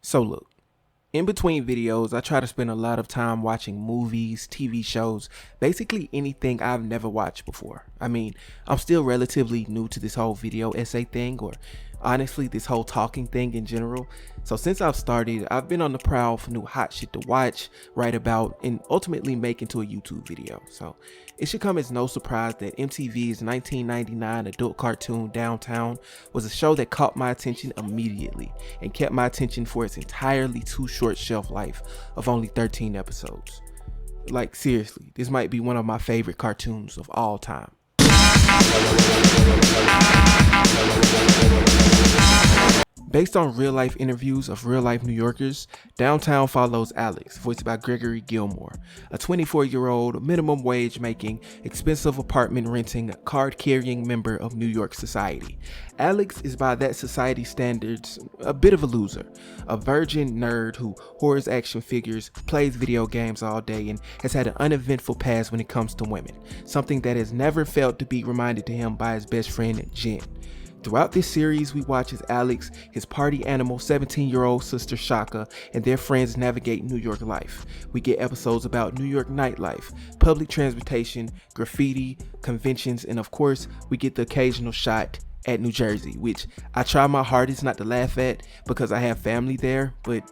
So look, in between videos, I try to spend a lot of time watching movies, TV shows, basically anything I've never watched before. I'm still relatively new to this whole video essay thing, or honestly, this whole talking thing in general. So since I've started, I've been on the prowl for new hot shit to watch, write about, and ultimately make into a YouTube video. So it should come as no surprise that MTV's 1999 adult cartoon Downtown was a show that caught my attention immediately and kept my attention for its entirely too short shelf life of only 13 episodes. Like seriously, this might be one of my favorite cartoons of all time. Based on real life interviews of real life New Yorkers, Downtown follows Alex, voiced by Gregory Gilmore, a 24-year-old minimum wage making, expensive apartment renting, card carrying member of New York society. Alex is by that society's standards a bit of a loser, a virgin nerd who hoards action figures, plays video games all day, and has had an uneventful past when it comes to women, something that has never failed to be reminded to him by his best friend Jen. Throughout this series, we watch as Alex, his party animal 17-year-old sister Shaka, and their friends navigate New York life. We get episodes about New York nightlife, public transportation, graffiti, conventions, and of course, we get the occasional shot at New Jersey, which I try my hardest not to laugh at because I have family there, but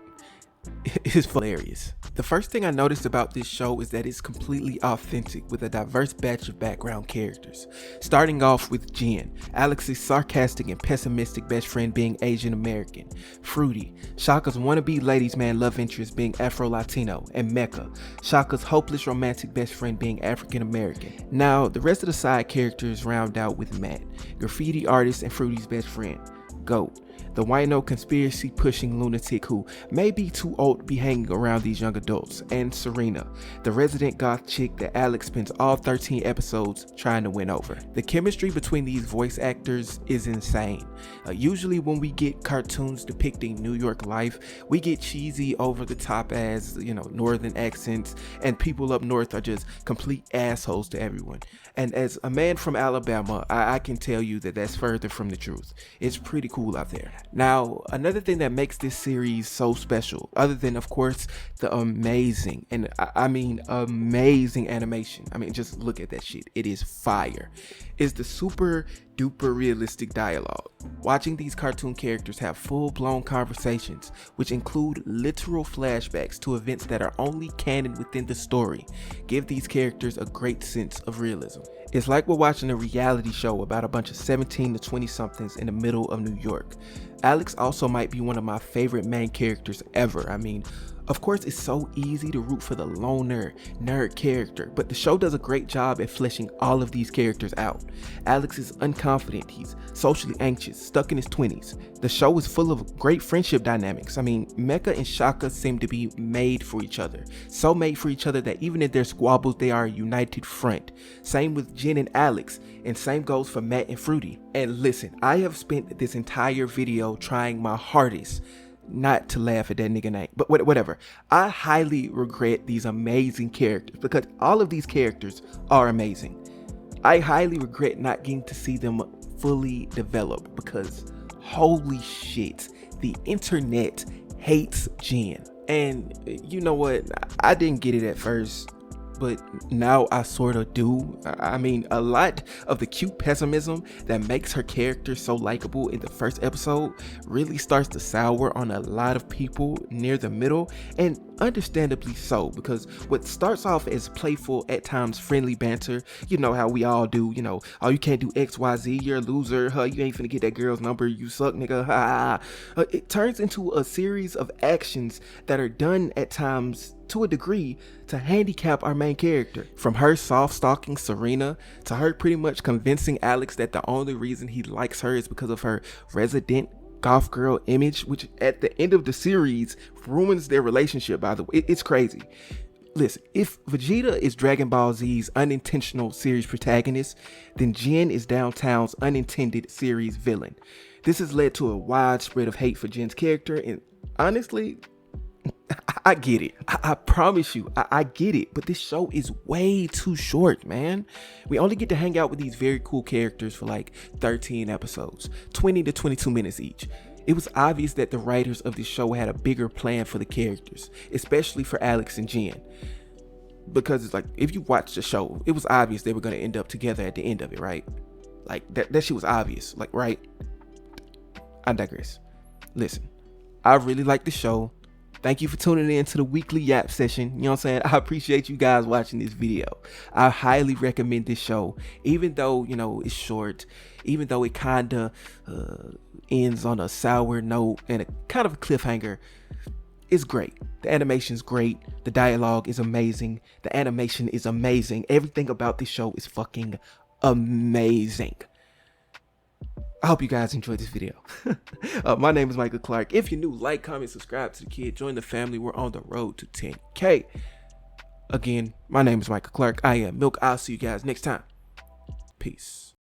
it's hilarious. The first thing I noticed about this show is that it's completely authentic with a diverse batch of background characters. Starting off with Jen, Alex's sarcastic and pessimistic best friend being Asian American, Fruity, Shaka's wannabe ladies man love interest being Afro-Latino, and Mecca, Shaka's hopeless romantic best friend being African American. Now, the rest of the side characters round out with Matt, graffiti artist and Fruity's best friend, Goat, the wino conspiracy pushing lunatic who may be too old to be hanging around these young adults, and Serena, the resident goth chick that Alex spends all 13 episodes trying to win over. The chemistry between these voice actors is insane. Usually when we get cartoons depicting New York life, we get cheesy over the top as, northern accents, and people up north are just complete assholes to everyone. And as a man from Alabama, I can tell you that that's further from the truth. It's pretty cool out there. Now, another thing that makes this series so special, other than of course the amazing, and I mean amazing animation, just look at that shit, it is fire, is the super duper realistic dialogue. Watching these cartoon characters have full-blown conversations, which include literal flashbacks to events that are only canon within the story, give these characters a great sense of realism. It's like we're watching a reality show about a bunch of 17 to 20 somethings in the middle of New York. Alex also might be one of my favorite main characters ever. Of course, it's so easy to root for the loner, nerd character, but the show does a great job at fleshing all of these characters out. Alex is unconfident, he's socially anxious, stuck in his 20s. The show is full of great friendship dynamics. Mecca and Shaka seem to be made for each other. So made for each other that even in their squabbles, they are a united front. Same with Jen and Alex, and same goes for Matt and Fruity. And listen, I have spent this entire video trying my hardest not to laugh at that nigga name, but whatever. I highly regret these amazing characters because all of these characters are amazing. I highly regret not getting to see them fully develop because holy shit, the internet hates Jen. And you know what? I didn't get it at first, but now I sort of do. A lot of the cute pessimism that makes her character so likable in the first episode really starts to sour on a lot of people near the middle, and understandably so, because what starts off as playful, at times friendly banter, you know how we all do, oh, you can't do XYZ, you're a loser, you ain't finna get that girl's number, you suck, nigga, it turns into a series of actions that are done at times to a degree to handicap our main character. From her soft stalking Serena to her pretty much convincing Alex that the only reason he likes her is because of her resident goth girl image, which at the end of the series ruins their relationship, by the way. It's crazy. Listen, if Vegeta is Dragon Ball Z's unintentional series protagonist, then Jen is Downtown's unintended series villain. This has led to a widespread of hate for Jen's character, and honestly, I get it. I promise you, I get it. But this show is way too short, man. We only get to hang out with these very cool characters for like 13 episodes, 20 to 22 minutes each. It was obvious that the writers of this show had a bigger plan for the characters, especially for Alex and Jen. Because it's like, if you watch the show, it was obvious they were going to end up together at the end of it, right? Like, that shit was obvious, like, right? I digress. Listen, I really like the show. Thank you for tuning in to the weekly yap session. You know what I'm saying? I appreciate you guys watching this video. I highly recommend this show, even though, you know, it's short, even though it kind of ends on a sour note and a kind of a cliffhanger. It's great. The animation's great. The dialogue is amazing. The animation is amazing. Everything about this show is fucking amazing. I hope you guys enjoyed this video. My name is Michael Clark. If you're new, like, comment, subscribe to the kid. Join the family. We're on the road to 10K. Again, my name is Michael Clark. I am Milk. I'll see you guys next time. Peace.